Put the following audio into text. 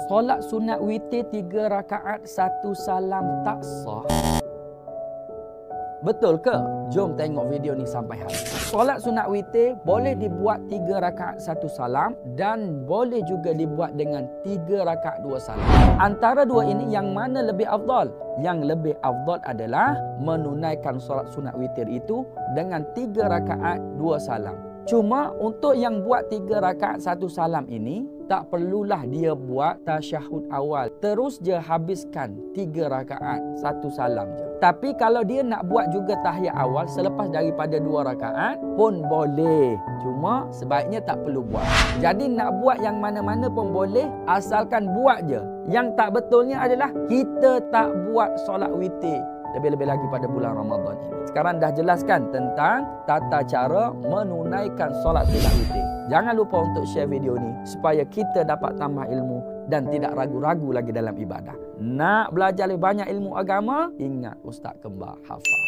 Solat sunat witir 3 rakaat 1 salam tak sah. Betul ke? Jom tengok video ni sampai habis. Solat sunat witir boleh dibuat 3 rakaat 1 salam dan boleh juga dibuat dengan 3 rakaat 2 salam. Antara dua ini yang mana lebih afdal? Yang lebih afdal adalah menunaikan solat sunat witir itu dengan 3 rakaat 2 salam. Cuma untuk yang buat 3 rakaat 1 salam ini, tak perlulah dia buat tasyahud awal. Terus je habiskan 3 rakaat 1 salam je. Tapi kalau dia nak buat juga tahiyat awal selepas daripada 2 rakaat pun boleh. Cuma sebaiknya tak perlu buat. Jadi nak buat yang mana-mana pun boleh asalkan buat je. Yang tak betulnya adalah kita tak buat solat witir. Lebih-lebih lagi pada bulan Ramadan ini. Sekarang dah jelaskan tentang tata cara menunaikan solat sunat witir. Jangan lupa untuk share video ni supaya kita dapat tambah ilmu dan tidak ragu-ragu lagi dalam ibadah. Nak belajar lebih banyak ilmu agama? Ingat Ustaz Kembar hafal.